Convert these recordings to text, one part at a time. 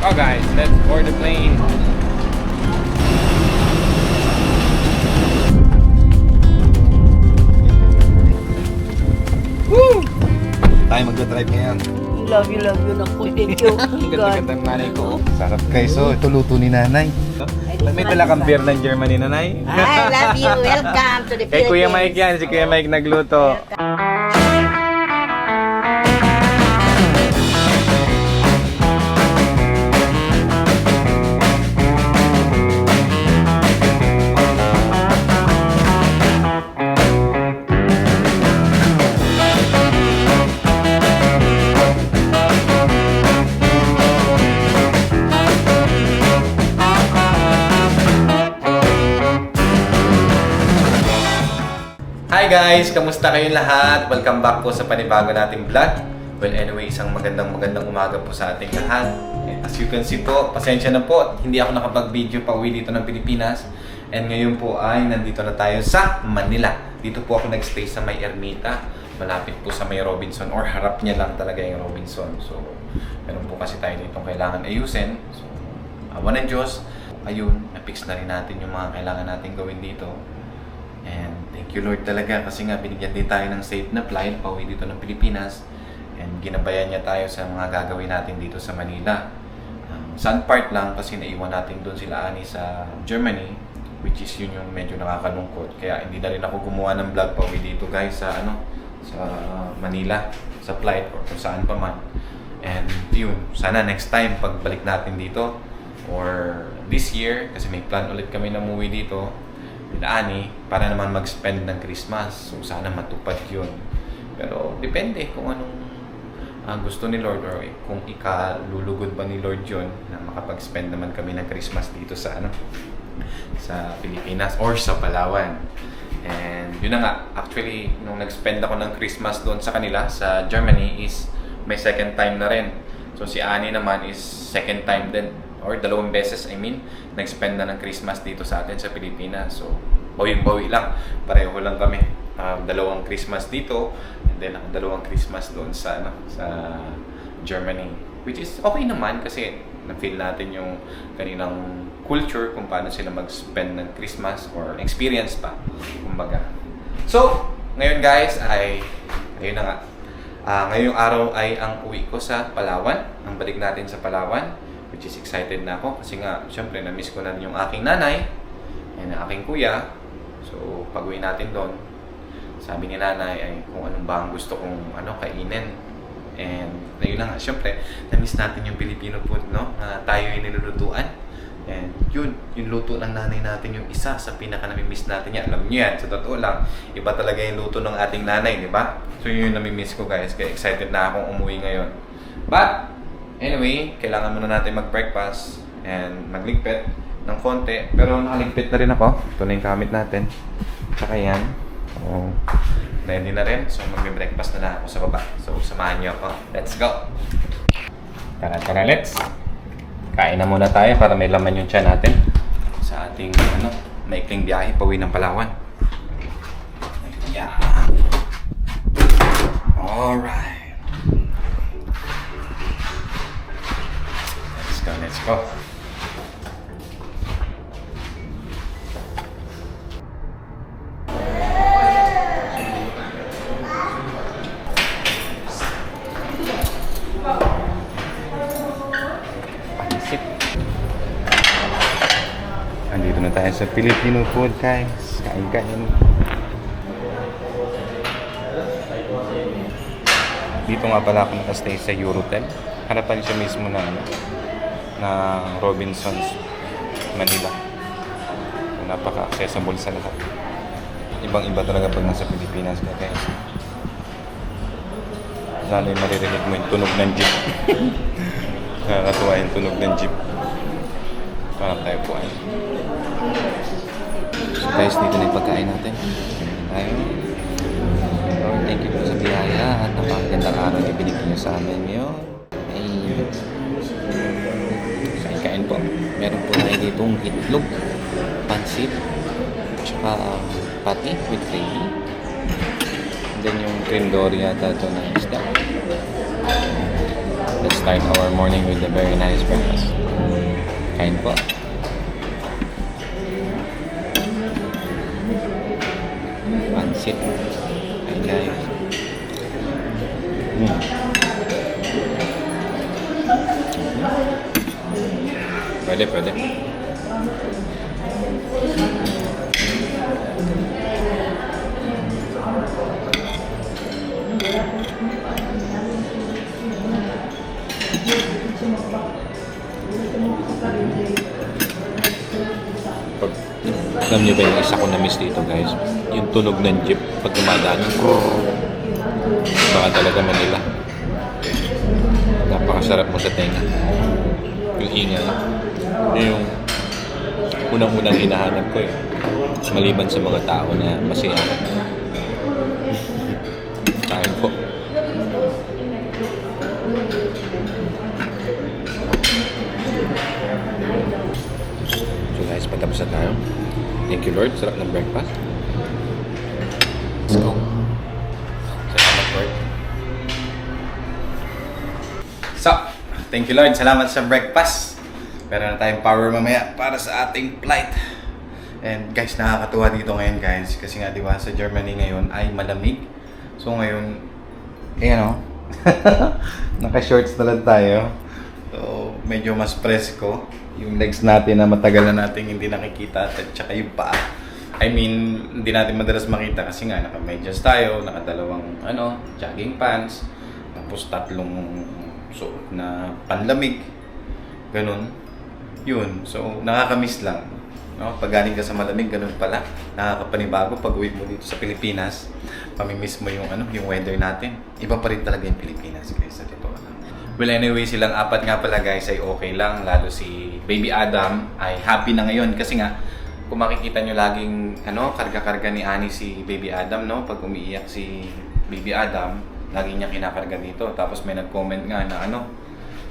Oh guys, let's board the plane. Woo! Tayo mag-drive ngayon. Love you na po. Thank you. Ganda-ganda ng nanay ko. Sarap guys, so ito luto ni nanay. May dala kang beer ng Germany, nanay. I love you. Welcome to the Kay Philippines. Kuya Mike yan, si Kuya Mike nagluto. Hi guys! Kamusta kayong lahat? Welcome back po sa panibago nating vlog. Well anyway, isang magandang umaga po sa ating lahat. And as you can see po, pasensya na po, hindi ako nakapag-video pa uwi dito ng Pilipinas. And ngayon po ay nandito na tayo sa Manila. Dito po ako nagstay sa may Ermita. Malapit po sa may Robinson, or harap niya lang talaga yung Robinson. So, meron po kasi tayo dito kailangan ayusin. So, awa ng Diyos. Ayun, na-fix na rin natin yung mga kailangan natin gawin dito. And thank you Lord talaga kasi nga binigyan din tayo ng safe na flight pauwi dito ng Pilipinas. And ginabayan niya tayo sa mga gagawin natin dito sa Manila. Sun part lang kasi naiwan natin doon sila ani sa Germany, which is yun yung medyo nakakalungkot. Kaya hindi na rin ako gumawa ng vlog pauwi dito guys sa sa Manila, sa flight or kung saan pa man. And yun, sana next time pagbalik natin dito or this year kasi may plan ulit kami na umuwi dito Ani para naman mag-spend ng Christmas. So sana matupad yun. Pero depende kung anong gusto ni Lord or kung ikalulugod ba ni Lord yun na makapag-spend naman kami ng Christmas dito sa sa Pilipinas or sa Palawan. And yun na nga, actually nung nag-spend ako ng Christmas doon sa kanila sa Germany is may second time na rin. So si Ani naman is second time din or dalawang beses, nag-spend na ng Christmas dito sa atin sa Pilipinas. So, bawi-bawi lang. Pareho lang kami. Dalawang Christmas dito and then dalawang Christmas doon sa Germany. Which is okay naman kasi na-feel natin yung kaninang culture kung paano sila mag-spend ng Christmas or experience pa, kumbaga. So, ngayon guys ayun na nga. Ngayong araw ay ang uwi ko sa Palawan. Ang balik natin sa Palawan. Which is excited na ako kasi nga syempre na-miss ko na rin yung aking nanay and aking kuya. So pag-uwi natin doon, sabi ni nanay ay kung anong ba ang gusto kong kainin. And ayun na nga, syempre na-miss natin yung Filipino food, no? Na tayo ay nilulutuan. And yun, yung luto ng nanay natin yung isa sa pinaka nami-miss natin yan. Alam niyo yan, sa totoo lang, iba talaga yung luto ng ating nanay, di ba? So yun yung nami-miss ko guys, kaya excited na akong umuwi ngayon. But anyway, kailangan muna natin mag-breakfast and magligpit ng konti. Pero nakaligpit na rin ako. Ito na yung gamit natin. Tsaka yan. So, ready na rin. So, mag-breakfast na ako sa baba. So, samahan niyo ako. Let's go! Tara, let's! Kain na muna tayo para may laman yung tiyan natin sa ating maikling biyahe pauwi ng Palawan. Yeah! Alright! Let's go. Pansip. Andito na tayo sa Filipino food guys. Kain. Dito nga pala ako nakastay sa Eurotel. Harapan siya mismo na Robinsons, Manila. Napaka-accessible sa lahat. Ibang-iba talaga pag nasa Pilipinas ka guys. Lalo yung maririnig mo yung tunog ng jeep. Nakakatuwa yung tunog ng jeep. Parang tayo po ay. So guys, dito na yung pagkain natin. Tayo. Lord, thank you po sa biyaya at napakagandang araw na binigyan niyo sa amin ngayon. Kain po. Meron po tayo ditong itlog, pansit, tsaka pati with gravy. And then yung creme dory yata ito na isda. Let's start our morning with a very nice breakfast. Kain po. Pansit. Kain guys. Pwede. Alam niyo ba yung isa ko na-miss dito guys? Yung tunog ng jeep pag dumadaan. Baka talaga Manila. Napakasarap mo sa tenga. Yung ingay. Yun yung unang-unang hinahanap ko eh. Maliban sa mga tao na masaya. Kain po. So guys, patapos na tayo. Thank you Lord, sarap ng breakfast. Let's go. Salamat Lord. So, thank you Lord, salamat sa breakfast. Meron na tayong power mamaya para sa ating flight. And guys, nakakatuwa dito ngayon guys. Kasi nga diba sa Germany ngayon ay malamig. So ngayon, ayan o. Naka-shorts na lang tayo. So, medyo mas presko. Yung legs natin na matagal na natin hindi nakikita at saka yung paa. I mean, hindi natin madalas makita kasi nga naka-medyas tayo, nakadalawang jogging pants, tapos tatlong suot na panlamig. Ganun. Yun. So, nakakamiss lang. No? Pag galing ka sa malamig, ganun pala. Nakakapanibago pag uwi mo dito sa Pilipinas. Pamimiss mo yung yung weather natin. Iba pa rin talaga yung Pilipinas guys, sa totoo lang. Well, anyway, silang apat nga pala guys ay okay lang. Lalo si Baby Adam ay happy na ngayon kasi nga kung makikita nyo laging karga-karga ni Annie si Baby Adam, no? Pag umiiyak si Baby Adam, lagi niya kinakarga dito. Tapos may nag-comment nga na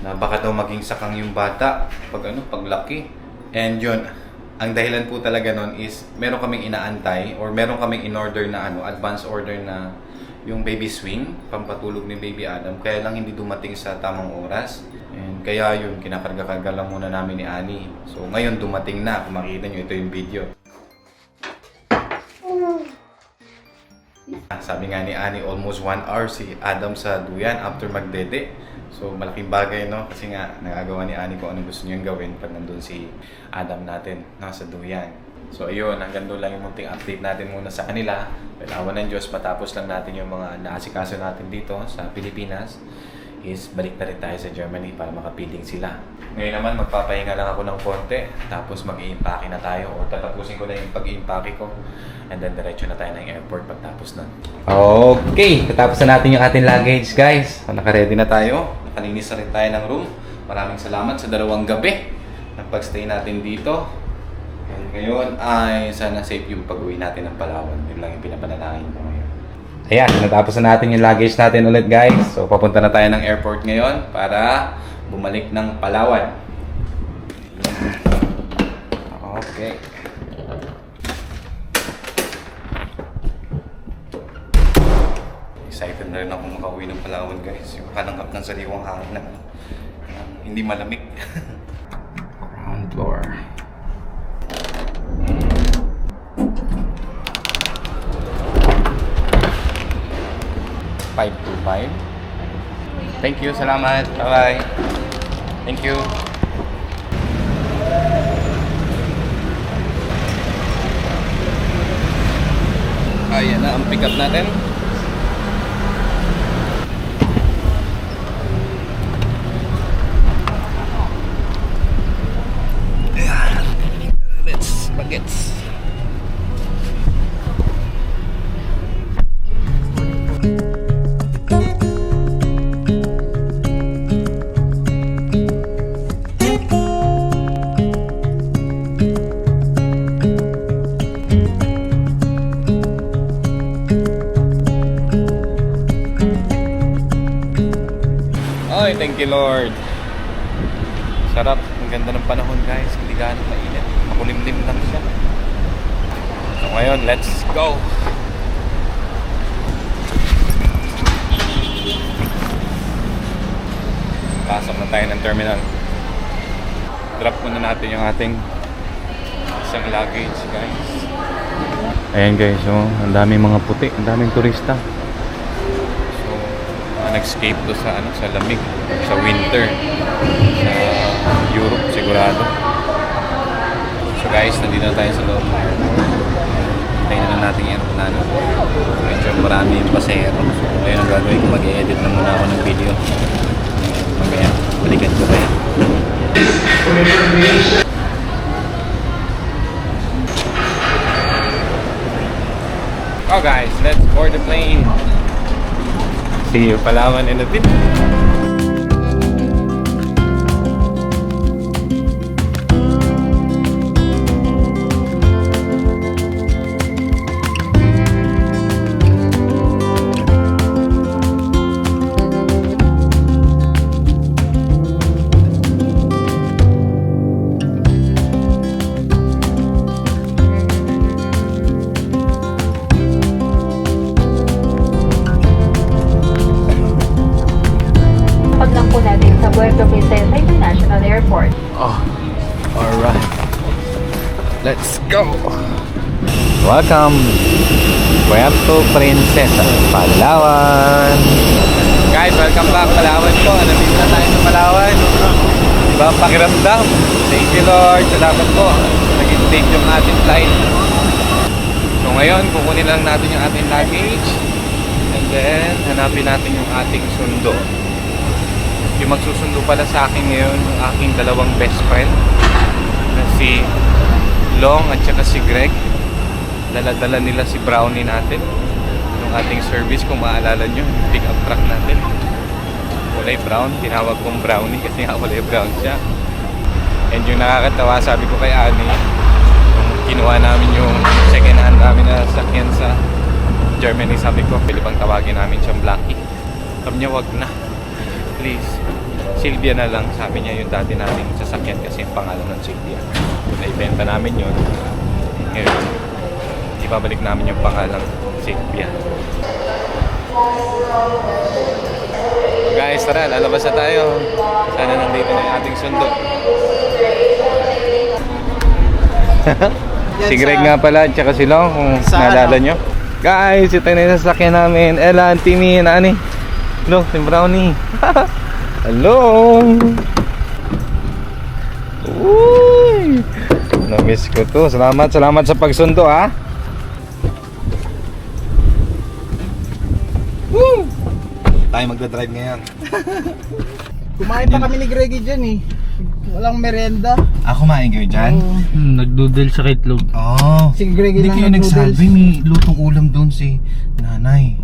na baka daw maging sakang yung bata pag paglaki. And yun, ang dahilan po talaga nun is meron kaming inaantay or meron kaming in-order na advance order na yung baby swing, pampatulog ni Baby Adam, kaya lang hindi dumating sa tamang oras. And kaya yun, kinakarga-karga lang muna namin ni Annie. So ngayon dumating na, kung makikita nyo, ito yung video. Sabi nga ni Annie, almost 1 hour si Adam sa duyan after magdede. So malaking bagay, no? Kasi nga nagagawa ni Annie kung ano gusto niyang gawin pag nandun si Adam natin nasa duyan. So ayun, hanggang doon lang yung munting update natin muna sa kanila. Awan ng Diyos, matapos lang natin yung mga naasikaso natin dito sa Pilipinas, is balik na rin tayo sa Germany para makapiling sila. Ngayon naman, magpapahinga lang ako ng konti, tapos mag-i-impake na tayo, o tatapusin ko na yung pag-i-impake ko, and then diretso na tayo ng airport pagtapos nun. Okay, katapos na natin yung ating luggage guys. Naka-ready na tayo, nakalinis na rin tayo ng room. Maraming salamat sa 2 gabi ng pag-stay natin dito. And ngayon ay sana safe yung pag-uwi natin ng Palawan. Yun lang yung pinapanalangin ko ngayon. Ayan, natapos na natin yung luggage natin ulit guys. So papunta na tayo ng airport ngayon para bumalik ng Palawan. Okay. Excited na rin ako makauwi ng Palawan guys. Yung kalanghap ng sariwang hangin na hindi malamig. Ground floor. 525. Thank you, salamat. Bye-bye. Thank you. Ayan na ang pick up natin. Ayan. Let's bagets. Ay, thank you Lord. Sarap. Ang ganda ng panahon guys. Hindi gaano mainit. Makulimlim lang siya. So ngayon, let's go. Pasok na tayo ng terminal. Drop muna natin yung ating isang luggage, guys. Ayan guys, so ang daming mga puti, ang daming turista. So, nag-escape to sa sa lamig, sa winter, sa Europe sigurado. So guys, nandito na tayo sa loob ng airport. Tingnan na natin yung aeroplano. Medyo marami yung pasahero. So, ayun ang gagawin ko, mag-edit na muna ako ng video. Mamaya, balikan ko kayo. Oh guys, let's board the plane. See you, Palawan, in a bit. Paglang po natin sa Puerto Princesa International Airport. Oh, alright. Let's go! Welcome! Puerto Princesa, Palawan! Guys, welcome back Palawan po. Nandito na tayo sa Palawan. Diba ang pakiramdam? Thank you Lord. Salamat po. Naging safe yung ating flight. So ngayon, kukunin lang natin yung ating luggage. And then, hanapin natin yung ating sundo. Yung magsusundo pala sa akin ngayon, yung aking dalawang best friend na si Long at saka si Greg. Dala-dala nila si Brownie natin, yung ating service, kung maalala nyo, yung pick up truck natin. Kulay brown, tinawag kong Brownie kasi nga kulay brown siya. And yung nakakatawa, sabi ko kay Annie, yung kinuha namin yung second hand namin na sakyan sa Germany, sabi ko, pwede bang tawagin namin siyang Blackie? Sabi niya, wag na, please, Sylvia na lang. Sabi niya yung dati namin sasakyan kasi yung pangalan ng Sylvia. So, naibenta namin yun. Ngayon, ibabalik namin yung pangalan Sylvia. Guys, tara, lalabas na tayo. Sana nandito na yung ating sundo. Si Greg nga pala at saka si Long, kung naalala nyo. Guys, ito na yung sasakyan namin. Ella, Timmy, Nani. Hello, si Brownie. Hello! Uy! Na-miss ko to. Salamat sa pagsundo, ha? Woo! Tayo magdadrive ngayon. Kumain pa kami ni Greggy dyan eh. Walang merienda. Kumain kayo dyan? Nagdoodle sa itlog. Oo. Si Greggy Hindi lang kayo nag-noodles. nagsabi, may lutong ulam doon si nanay.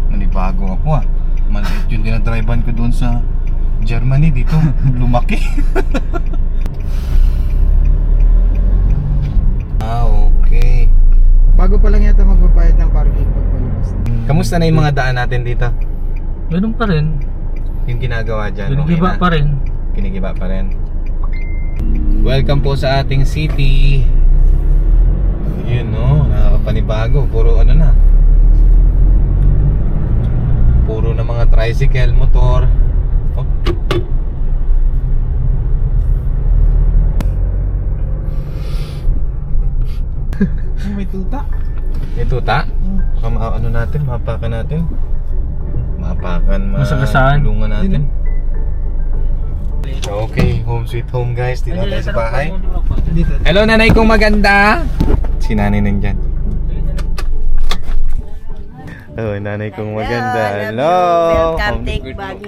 Nanibago ako ah. Maliit yung dinadrivean ko doon sa Germany, dito lumaki. Okay. Bago pa lang yata magpapayad ng parking pagpalabas. Kamusta na yung mga daan natin dito? Ganun pa rin. Yung ginagawa dyan, Ginigiba pa rin. Kinigiba pa rin. Welcome po sa ating city. Yun no, nakakapanibago. Puro ano na. Puro na mga tricycle, motor. Oh. May tuta. May tuta? Baka ano natin, mapakan natin. Mapakan, Masagasaan. tulungan natin. Okay, home sweet home guys. Dito na tayo sa bahay. Dito. Hello nanay kong maganda. Si nanay nandyan. Oh, nanay kong maganda. Hello. Welcome, take back.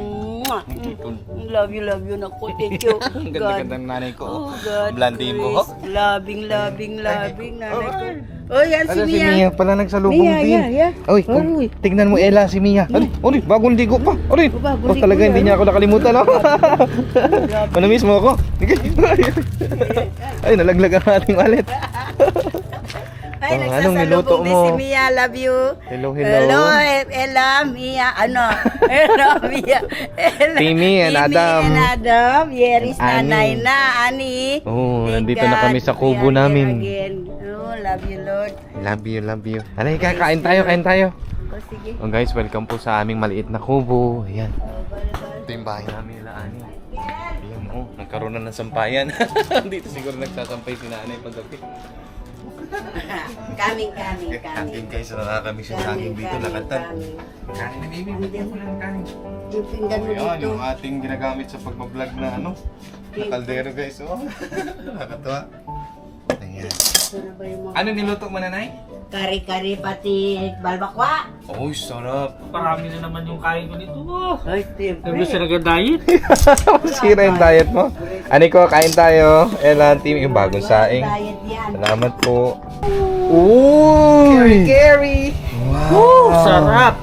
Love you, naku. Thank you. Ang ganda-ganda ng nanay ko. Oh, God. Blondie mo, ho? Loving, nanay ko. Oh, yan si Ano si Mia. Mia pala nagsalubong Mia, din. yeah. Oy, Uy. tignan mo Ella si Mia. Oy, bagong ligo pa. Oy, Bagong ligo talaga hindi yan. niya ako nakalimutan. Oh. Ano miss mo ako? Ay, nalaglag ang ating wallet. Ay, Oh, anong niluto nagsasalubong din mo? si Mia. Love you. Hello. Hello, Ella, Mia, ano? Hello, Mia. Ella, Timmy and Timmy Adam. and Adam. Yeris Ani. nanay na, Ani. Oh, Thank nandito na God, kami sa we kubo are here namin. again. Oh, love you, Lord. Love you. Alay, kain tayo. Oh, sige. Oh guys, welcome po sa aming maliit na kubo. Ayan. Oh, bye-bye. Ito yung bahay namin nila, Ani. Ayan, oh, nagkaroon na ng sampayan. Dito siguro nagsasampay si nanay paggabi. Kaming. Kanin guys, nakakamiss yung kanin dito, lakatan. Kanin na baby, bigyan mo lang kanin. Yung pinggan mo Ayan, dito. yung ating ginagamit sa pagbablog na ano, na kaldero guys, oh. Nakakatuwa. Ayan. Ito na ba yung mga Ano niluto mo, nanay? kari-kari pati balbakwa? Oh, sarap. Parami na naman yung kain ko dito. Oh, Ay, siyempre. nabis na nag-diet. Sira yung diet mo. Ani ko, kain tayo. Ella, team, yung bagong saing. Diet yan. Salamat po. Uy! Gary! Wow! Sarap.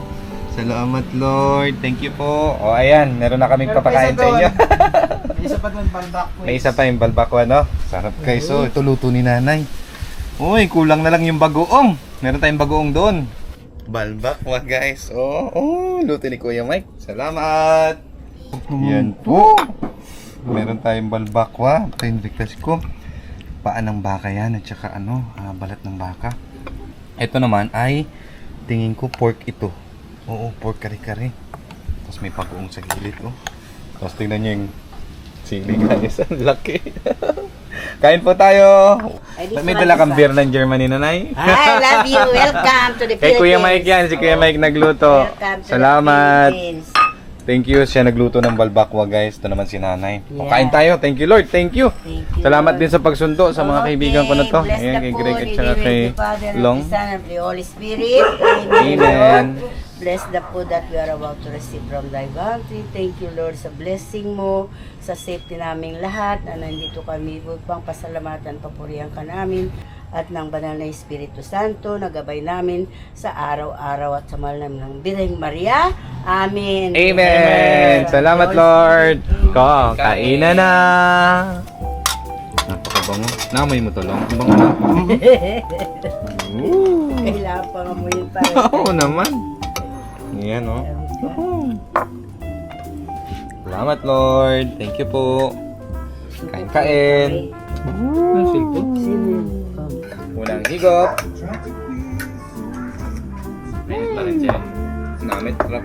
Salamat, Lord. Thank you po. O, ayan. Meron na kaming papakain sa inyo. May isa pa doon, balbak. May isa pa yung balbakwa, no? Sarap guys. Oh, ito luto ni nanay. Uy, kulang na lang yung bagoong. Meron tayong bagoong doon. Balbakwa, guys. Oh, luto ni Kuya Mike. Salamat. Yan po. Meron tayong balbakwa. Ito yung request ko. Paa ng baka yan at saka balat ng baka. Ito naman ay tingin ko pork ito. Oo, pork kare-kare. Tapos may bagoong sa gilid, oh. Tapos tingnan niyo yung sili guys. Ang laki. Kain po tayo. May dala kang beer ng Germany, nanay. I love you. Welcome to the Kay Philippines. Kuya Mike yan. Si Kuya Mike nagluto. Welcome to Salamat. the Philippines. Thank you. Siya nagluto ng balbakwa, guys. Ito naman si nanay. O, Yeah. kain tayo. Thank you, Lord. Thank you. Thank you, Salamat Lord. din sa pagsundo sa mga kaibigan ko na to. Bless Ayan, the kay food, Greg at in saka the name kay of the Father, and Long. of the Son, and of the Holy Spirit. Amen. Amen. Lord. Bless the food that we are about to receive from thy bounty. Thank you, Lord, sa blessing mo, sa safety naming lahat, na nandito kami upang pasalamatan, papurihan ka namin, at ng banal na Espiritu Santo, nagabay namin sa araw-araw at sa mahal namin ng Birheng Maria. Amen. Amen. Salamat, Lord. Ko, kainan na. Napakabango. Namoy mo to, Long. Ang bango na. Kailangan pa ngamuyin pa rin. Oo naman. Yan, oh. Salamat, Lord. Thank you po. Kain-kain. Ang cellphone. Sino yun? Unang higop. Ayun pa rin siya. Namit, trap.